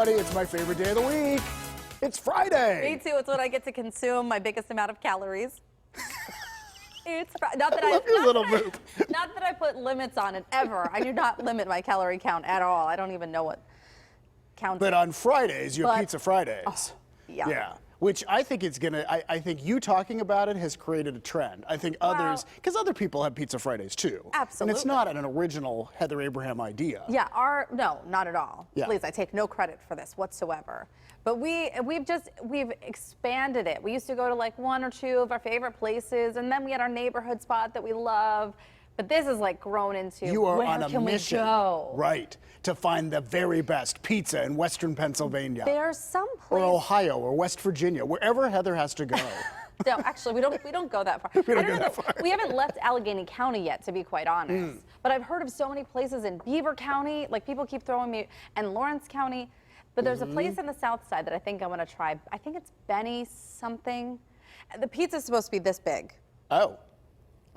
It's my favorite day of the week. It's Friday. Me too. It's when I get to consume my biggest amount of calories. Not that I love your little move. Not that I put limits on it ever. I do not limit my calorie count at all. I don't even know what counts. But on Fridays, you have Pizza Fridays. Oh, yeah. Yeah. Which I think it's gonna. I think you talking about it has created a trend. I think others, because other people have Pizza Fridays too. Absolutely. And it's not an original Heather Abraham idea. Yeah. No, not at all. Yeah. Please, I take no credit for this whatsoever. But we've expanded it. We used to go to like one or two of our favorite places, and then we had our neighborhood spot that we love. But this is like grown into You are where on a can mission, we go? right, to find the very best pizza in Western Pennsylvania. There's some or place. Ohio or West Virginia, wherever Heather has to go. No, actually, we don't go that far. We don't go that far. We haven't left Allegheny County yet, to be quite honest. But I've heard of so many places in Beaver County. Like people keep throwing me, and Lawrence County. But there's a place in the south side that I think I want to try. I think it's Benny something. The pizza's supposed to be this big. Oh.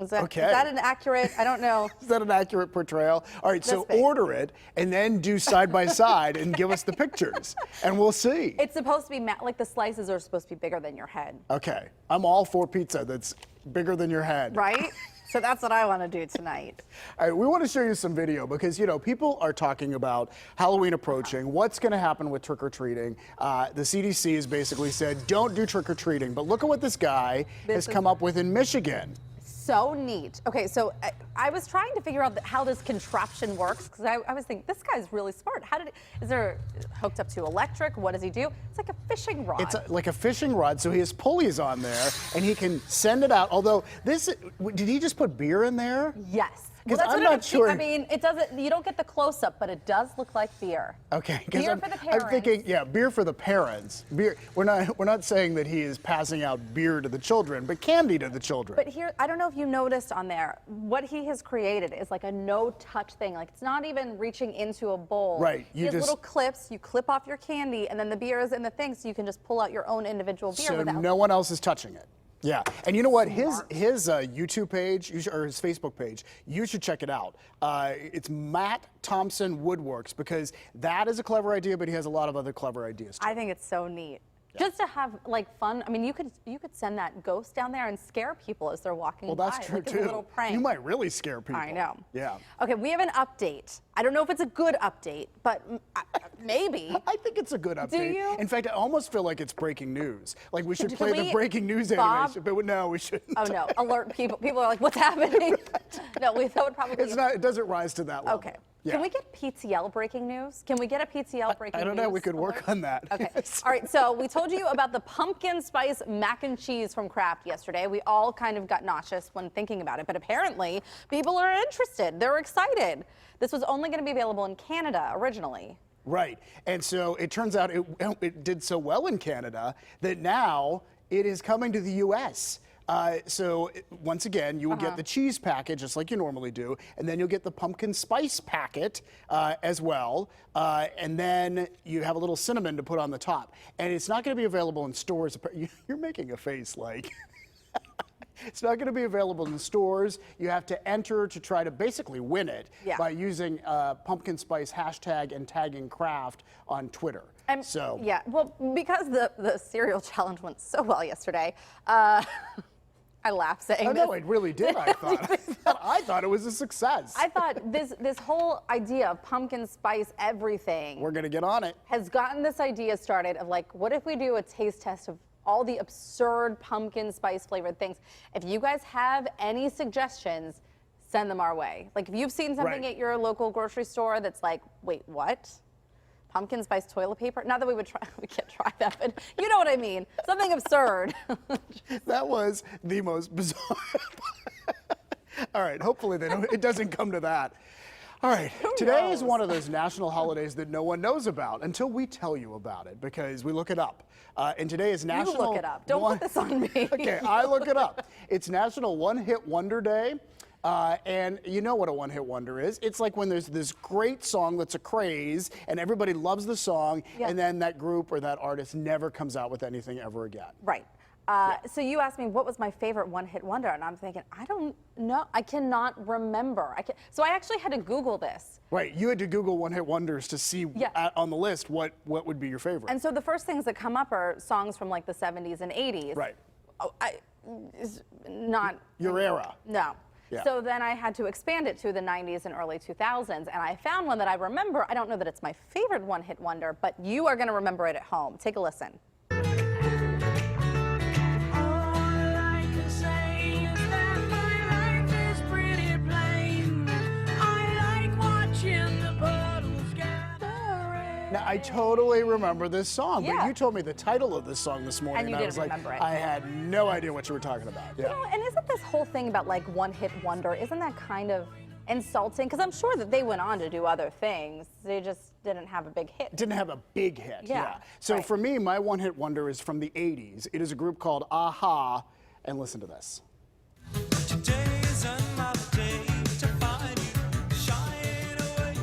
Is that, Okay. Is that an accurate? I don't know. Is that an accurate portrayal? All right, so big. order it and then do side by side and give us the pictures, and we'll see. It's supposed to be like the slices are supposed to be bigger than your head. Okay, I'm all for pizza that's bigger than your head. Right? So that's what I want to do tonight. All right, we want to show you some video because, you know, people are talking about Halloween approaching, what's going to happen with trick-or-treating. The CDC has basically said, don't do trick-or-treating. But look at what this guy has come up with in Michigan. So neat. Okay, so I was trying to figure out how this contraption works because I was thinking, this guy's really smart. Is there hooked up to electric? What does he do? It's like a fishing rod. It's like a fishing rod, so he has pulleys on there, and he can send it out. Although did he just put beer in there? Yes. Because Well, I'm not sure. I mean, it doesn't. You don't get the close-up, but it does look like beer. Okay. Beer for the parents. I'm thinking, yeah, beer for the parents. Beer. We're not saying that he is passing out beer to the children, but candy to the children. But here, I don't know if you noticed on there, what he has created is like a no-touch thing. Like it's not even reaching into a bowl. Right. He has little clips. You clip off your candy, and then the beer is in the thing, so you can just pull out your own individual beer. So without. no one else is touching it. Yeah, and you know what? His YouTube page or his Facebook page, you should check it out. It's Matt Thompson Woodworks because that is a clever idea, but he has a lot of other clever ideas too. I think it's so neat. Yeah. Just to have like fun. I mean, you could send that ghost down there and scare people as they're walking by. Well, that's true like, too. It's a little prank. You might really scare people. I know. Yeah. Okay, we have an update. I don't know if it's a good update, but maybe. I think it's a good update. Do you? In fact, I almost feel like it's breaking news. Like we should Can play the breaking news animation, but no, we shouldn't. Oh no! Alert people. People are like, "What's happening?" No, that would probably. It's not. It doesn't rise to that level. Okay. Yeah. Can we get PTL breaking news? Can we get a PTL breaking news? I don't know. We could work on that. Okay. Yes. All right. So we told you about the pumpkin spice mac and cheese from Kraft yesterday. We all kind of got nauseous when thinking about it, but apparently people are interested. They're excited. This was only going to be available in Canada originally. Right. And so it turns out it did so well in Canada that now it is coming to the U.S. So once again, you will get the cheese packet just like you normally do, and then you'll get the pumpkin spice packet as well, and then you have a little cinnamon to put on the top. And it's not going to be available in stores. You're making a face like... It's not going to be available in stores. You have to enter to try to basically win it by using pumpkin spice hashtag and tagging Kraft on Twitter. Yeah, well, because the cereal challenge went so well yesterday, I laugh saying this. No, it really did, I thought. I thought it was a success. I thought this whole idea of pumpkin spice everything. We're going to get on it. Has gotten this idea started of like, what if we do a taste test of all the absurd pumpkin spice flavored things? If you guys have any suggestions, send them our way. Like if you've seen something at your local grocery store that's like, wait, what? Pumpkin spice toilet paper? Not that we can't try that, but you know what I mean. Something absurd. That was the most bizarre. All right, hopefully it doesn't come to that. All right, today is one of those national holidays that no one knows about until we tell you about it because we look it up. And today is National... You look it up. Don't put this on me. Okay, I look it up. It's National One Hit Wonder Day. And you know what a one-hit wonder is. It's like when there's this great song that's a craze and everybody loves the song, and then that group or that artist never comes out with anything ever again. Right. So you asked me what was my favorite one-hit wonder, and I'm thinking, I don't know. I cannot remember. So I actually had to Google this. Right, you had to Google one-hit wonders to see on the list what would be your favorite. And so the first things that come up are songs from like the 70s and 80s. Right. Oh, is not your era. No. Yeah. So then I had to expand it to the 90s and early 2000s, and I found one that I remember. I don't know that it's my favorite one-hit wonder, but you are going to remember it at home. Take a listen. Now, I totally remember this song, Yeah. but you told me the title of this song this morning, And you I didn't was like, remember it. I had no idea what you were talking about. Yeah. You know, and isn't this whole thing about like one-hit wonder, isn't that kind of insulting? Because I'm sure that they went on to do other things. They just didn't have a big hit. Didn't have a big hit. Yeah, So right. for me, my one-hit wonder is from the 80s. It is a group called Aha, and listen to this. Today is another day to find you shying away.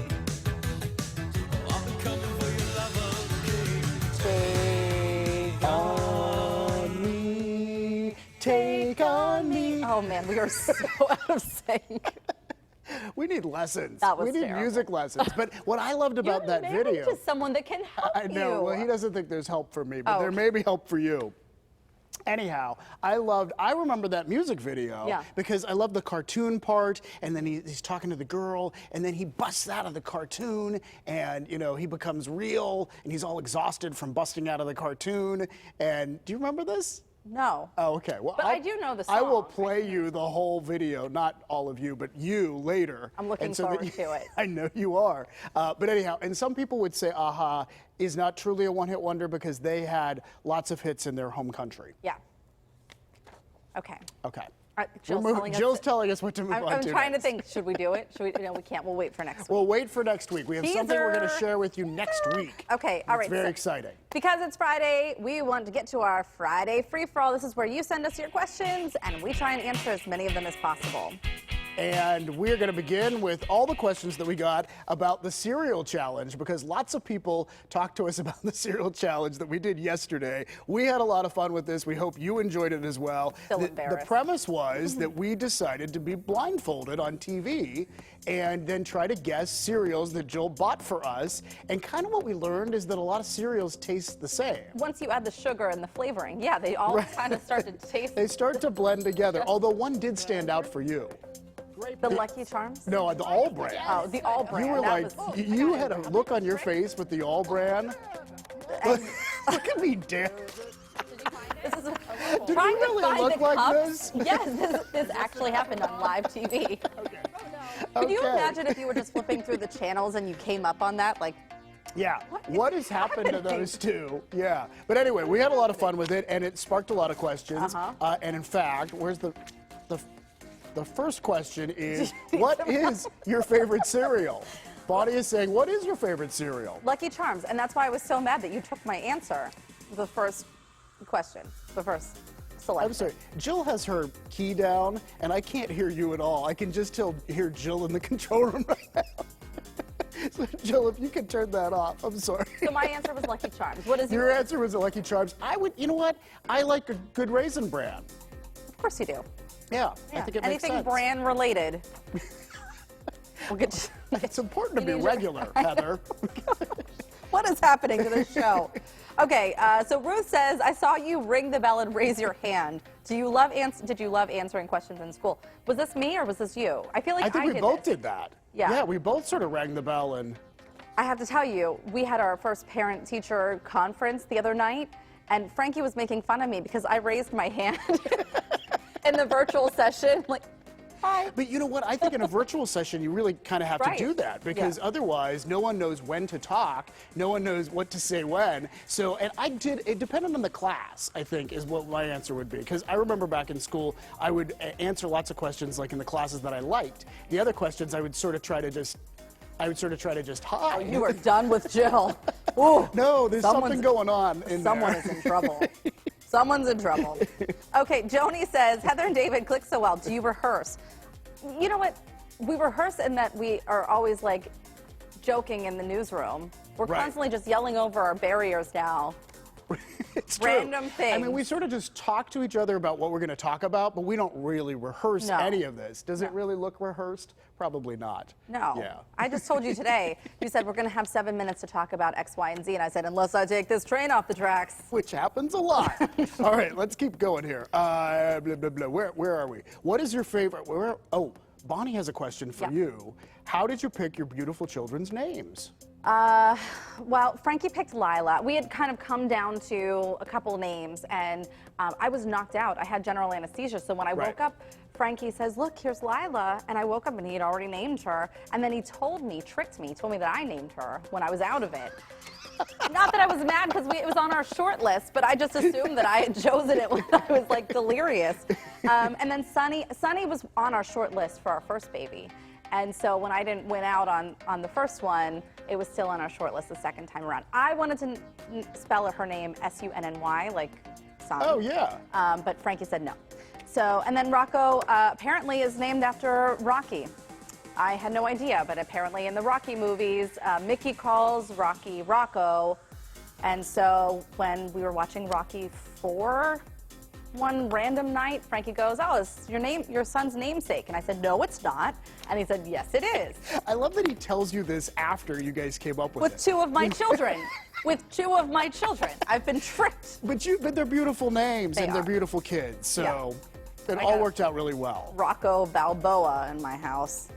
I'm coming for your love, okay? Take on me, take on me. Oh man, we are so out of sync. We need lessons. That was we need terrible. music lessons. But what I loved about that You're married video. to someone that can help I know. you. Well, he doesn't think there's help for me, but Oh. there may be help for you. Anyhow, I remember that music video Yeah. because I love the cartoon part, and then he's talking to the girl, and then he busts out of the cartoon, and he becomes real, and he's all exhausted from busting out of the cartoon. And do you remember this? No. Oh, okay. Well, But I do know the I will song. play you the whole video, not all of you, but you later. I'm looking and so that forward to it. I know you are. But anyhow, and some people would say Aha is not truly a one-hit wonder because they had lots of hits in their home country. Yeah. Okay. Okay. Jill's telling us what to move on I'm to trying next. to think. Should we do it? Should we? No, we can't. We'll wait for next week. We'll wait for next week. We have something we're going to Teaser. share with you next week. Okay, all right. It's very so exciting. Because it's Friday, we want to get to our Friday free-for-all. This is where you send us your questions, and we try and answer as many of them as possible. And we're going to begin with all the questions that we got about the cereal challenge, because lots of people talked to us about the cereal challenge that we did yesterday. We had a lot of fun with this. We hope you enjoyed it as well. Still The embarrassed. premise was that we decided to be blindfolded on TV and then try to guess cereals that Jill bought for us. And kind of what we learned is that a lot of cereals taste the same. Once you add the sugar and the flavoring, yeah, they all kind of start to taste. They start to blend together, although one did stand out for you. The Lucky Charms? No, the All Brand. Oh, the All Brand. You were That like, was- you had a look on your face with the All Brand. Look at me, Dan. This is Did trying you really to find look the like cups. this? Yes, this actually happened on live TV. Could you Okay. imagine if you were just flipping through the channels and you came up on that? Like, Yeah. What has happened to those two? Yeah. But anyway, we had a lot of fun with it, and it sparked a lot of questions. And in fact, where's the first question is, what is your favorite cereal? Bonnie is saying, what is your favorite cereal? Lucky Charms. And that's why I was so mad that you took my answer, the first question, the first selection. I'm sorry. Jill has her key down, and I can't hear you at all. I can just hear Jill in the control room right now. So, Jill, if you could turn that off. I'm sorry. So my answer was Lucky Charms. What is Your yours? answer was a Lucky Charms. You know what? I like a good Raisin Bran. Of course you do. Yeah, I Yeah. think it makes Anything sense. brand related. We'll get It's important to be You need your- regular, Heather. What is happening to this show? Okay, so Ruth says, I saw you ring the bell and raise your hand. Did you love answering questions in school? Was this me or was this you? I feel like I think we did both it. did that. Yeah. Yeah, we both sort of rang the bell and. I have to tell you, we had our first parent-teacher conference the other night, and Frankie was making fun of me because I raised my hand in the virtual session. Like, hi. But you know what? I think in a virtual session, you really kind of have Right. to do that because Yeah. otherwise, no one knows when to talk. No one knows what to say when. So, and it depended on the class, I think, is what my answer would be. Because I remember back in school, I would answer lots of questions like in the classes that I liked. The other questions, I would sort of try to just hide. You are done with Jill. Ooh, No, there's something going on in someone there. is in trouble. Someone's in trouble. Okay, Joni says, Heather and David click so well. Do you rehearse? You know what? We rehearse in that we are always like joking in the newsroom. We're Right. constantly just yelling over our barriers now. It's true. Random I things. mean, we sort of just talk to each other about what we're going to talk about, but we don't really rehearse No. any of this. Does it really look rehearsed? Probably not. No. Yeah. I just told you today, you said we're going to have 7 minutes to talk about X, Y, and Z. And I said, unless I take this train off the tracks. Which happens a lot. All right, let's keep going here. Blah, blah, blah. Where are we? What is your favorite? Oh, Bonnie has a question for Yeah. you. How did you pick your beautiful children's names? Well, Frankie picked Lila. We had kind of come down to a couple names, and I was knocked out. I had general anesthesia, so when I woke up, Frankie says, look, here's Lila. And I woke up and he had already named her. And then he told me, tricked me, told me that I named her when I was out of it. Not that I was mad because it was on our short list, but I just assumed that I had chosen it when I was like delirious. And then Sunny was on our short list for our first baby. And so when I didn't win out on the first one, it was still on our short list the second time around. I wanted to spell her name Sunny, like Sun. Oh, yeah. But Frankie said no. So, and then Rocco apparently is named after Rocky. I had no idea, but apparently in the Rocky movies, Mickey calls Rocky Rocco. And so when we were watching Rocky 4, one random night, Frankie goes, oh, it's your son's namesake. And I said, no, it's not. And he said, yes, it is. I love that he tells you this after you guys came up with it. With two of my children. With two of my children. I've been tricked. But they're beautiful names They and they're are. beautiful kids. So it I all got worked out really well. Rocco Balboa in my house.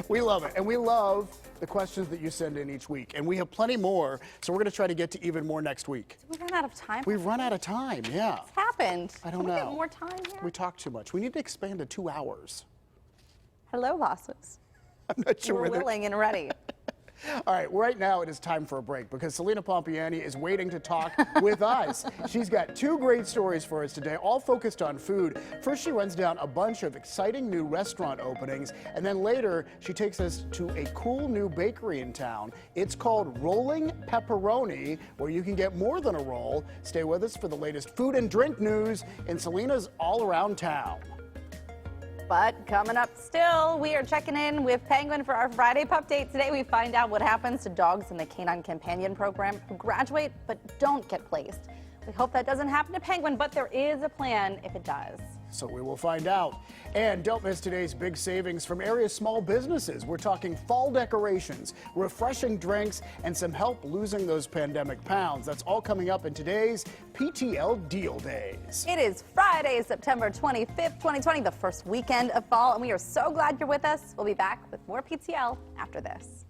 We love it. And we love the questions that you send in each week. And we have plenty more. So we're going to try to get to even more next week. Did we run out of time? We've run out of time, yeah. What's happened? I don't Can we know. get more time here? We talk too much. We need to expand to 2 hours. Hello, bosses. I'm not sure We're whether. willing and ready. All right, right now it is time for a break because Selena Pompiani is waiting to talk with us. She's got 2 great stories for us today, all focused on food. First, she runs down a bunch of exciting new restaurant openings, and then later she takes us to a cool new bakery in town. It's called Rolling Pepperoni, where you can get more than a roll. Stay with us for the latest food and drink news in Selena's All Around Town. But coming up still, we are checking in with Penguin for our Friday Pup Date. Today we find out what happens to dogs in the Canine Companion Program who graduate but don't get placed. We hope that doesn't happen to Penguin, but there is a plan if it does. So we will find out. And don't miss today's big savings from area small businesses. We're talking fall decorations, refreshing drinks, and some help losing those pandemic pounds. That's all coming up in today's PTL Deal Days. It is Friday, September 25th, 2020, the first weekend of fall, and we are so glad you're with us. We'll be back with more PTL after this.